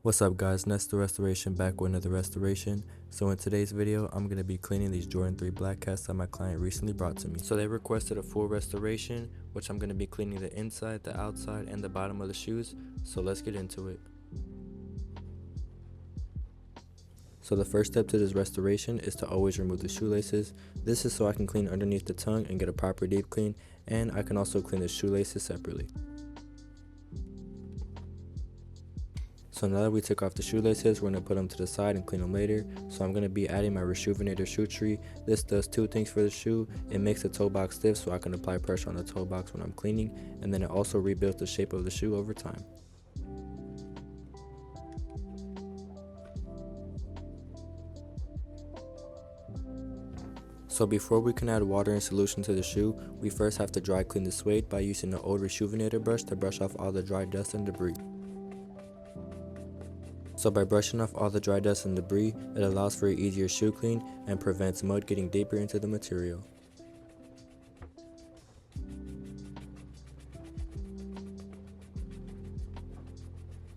What's up guys, Nestor Restoration back with another restoration. So in today's video, I'm going to be cleaning these Jordan 3 black cats that my client recently brought to me. So they requested a full restoration, which I'm going to be cleaning the inside, the outside, and the bottom of the shoes. So let's get into it. So the first step to this restoration is to always remove the shoelaces. This is so I can clean underneath the tongue and get a proper deep clean, and I can also clean the shoelaces separately. So now that we took off the shoelaces, we're going to put them to the side and clean them later. So I'm going to be adding my Rejuvenator shoe tree. This does two things for the shoe. It makes the toe box stiff so I can apply pressure on the toe box when I'm cleaning, and then it also rebuilds the shape of the shoe over time. So before we can add water and solution to the shoe, we first have to dry clean the suede by using the old Rejuvenator brush to brush off all the dry dust and debris. So by brushing off all the dry dust and debris, it allows for an easier shoe clean and prevents mud getting deeper into the material.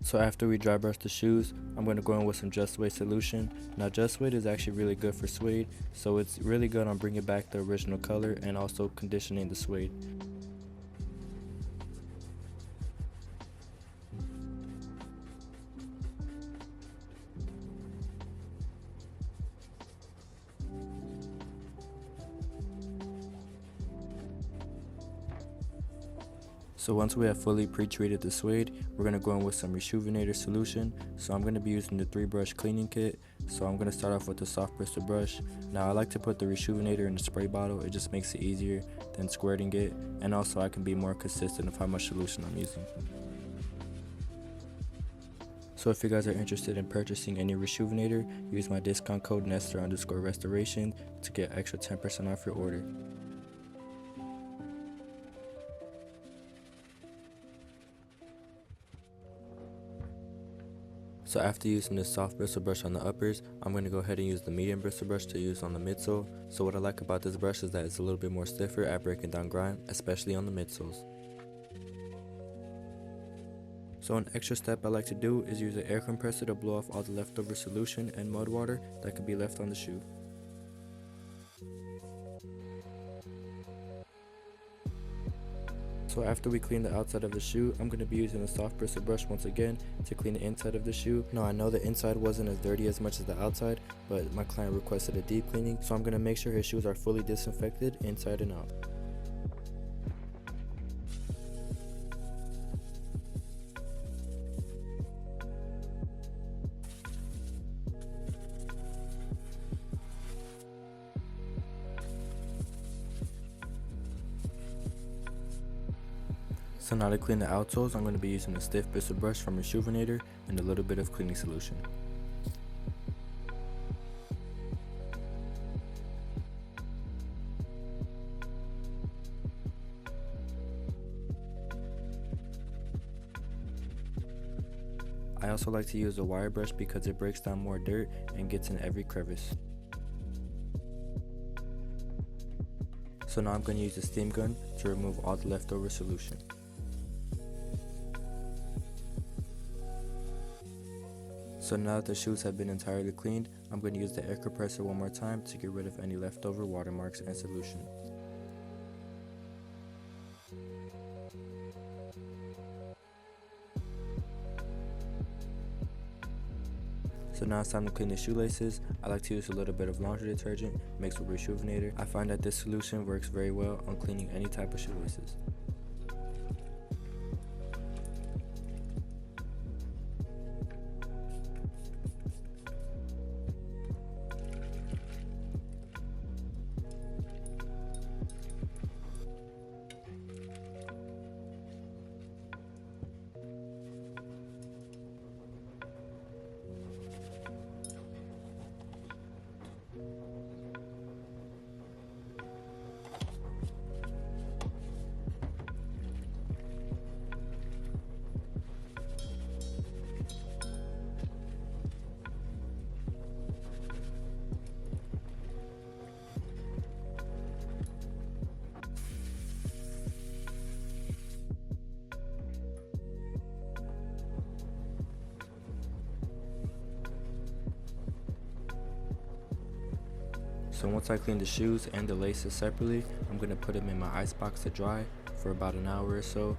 So after we dry brush the shoes, I'm going to go in with some Just Suede solution. Now Just Suede is actually really good for suede, so it's really good on bringing back the original color and also conditioning the suede. So once we have fully pre-treated the suede, we're going to go in with some Rejuvenator solution. So I'm going to be using the 3-brush cleaning kit. So I'm going to start off with the soft bristle brush. Now I like to put the Rejuvenator in the spray bottle, it just makes it easier than squirting it, and also I can be more consistent of how much solution I'm using. So if you guys are interested in purchasing any Rejuvenator, use my discount code Nestor_restoration to get extra 10% off your order. So after using this soft bristle brush on the uppers, I'm going to go ahead and use the medium bristle brush to use on the midsole. So what I like about this brush is that it's a little bit more stiffer at breaking down grime, especially on the midsoles. So an extra step I like to do is use an air compressor to blow off all the leftover solution and mud water that could be left on the shoe. So after we clean the outside of the shoe, I'm going to be using a soft bristle brush once again to clean the inside of the shoe. Now I know the inside wasn't as dirty as much as the outside, but my client requested a deep cleaning, so I'm going to make sure his shoes are fully disinfected inside and out. So now to clean the outsoles, I'm going to be using a stiff bristle brush from Rejuvenator and a little bit of cleaning solution. I also like to use a wire brush because it breaks down more dirt and gets in every crevice. So now I'm going to use a steam gun to remove all the leftover solution. So now that the shoes have been entirely cleaned, I'm going to use the air compressor one more time to get rid of any leftover watermarks and solution. So now it's time to clean the shoelaces. I like to use a little bit of laundry detergent mixed with Rejuvenator. I find that this solution works very well on cleaning any type of shoelaces. So once I clean the shoes and the laces separately, I'm going to put them in my ice box to dry for about an hour or so.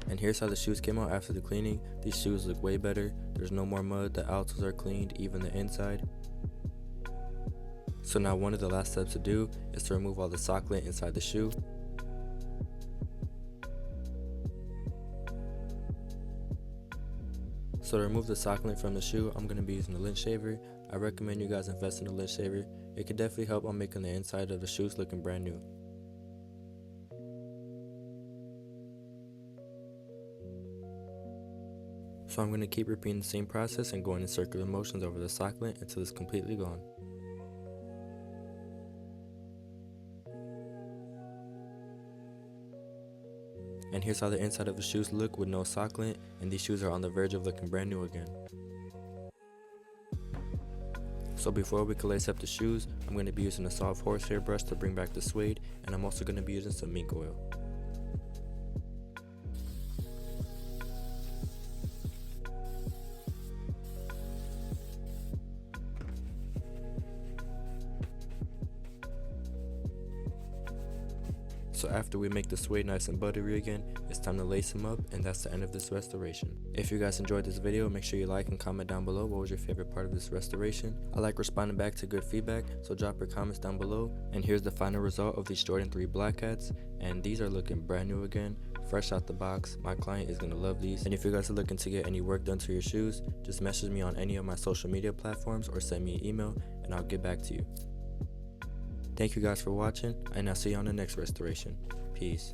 And here's how the shoes came out after the cleaning. These shoes look way better. There's no more mud, the outsoles are cleaned, even the inside. So now one of the last steps to do is to remove all the sock lint inside the shoe. So to remove the sock lint from the shoe, I'm going to be using the lint shaver. I recommend you guys invest in a lint shaver. It can definitely help on making the inside of the shoes looking brand new. So I'm going to keep repeating the same process and going in circular motions over the sock lint until it's completely gone. And here's how the inside of the shoes look with no sock lint, and these shoes are on the verge of looking brand new again. So before we can lace up the shoes, I'm going to be using a soft horsehair brush to bring back the suede, and I'm also going to be using some mink oil. So after we make the suede nice and buttery again, it's time to lace them up, and that's the end of this restoration. If you guys enjoyed this video, make sure you like and comment down below what was your favorite part of this restoration. I like responding back to good feedback, so drop your comments down below. And here's the final result of these Jordan 3 black hats, and these are looking brand new again, fresh out the box. My client is going to love these. And if you guys are looking to get any work done to your shoes, just message me on any of my social media platforms or send me an email and I'll get back to you. Thank you guys for watching, and I'll see you on the next restoration. Peace.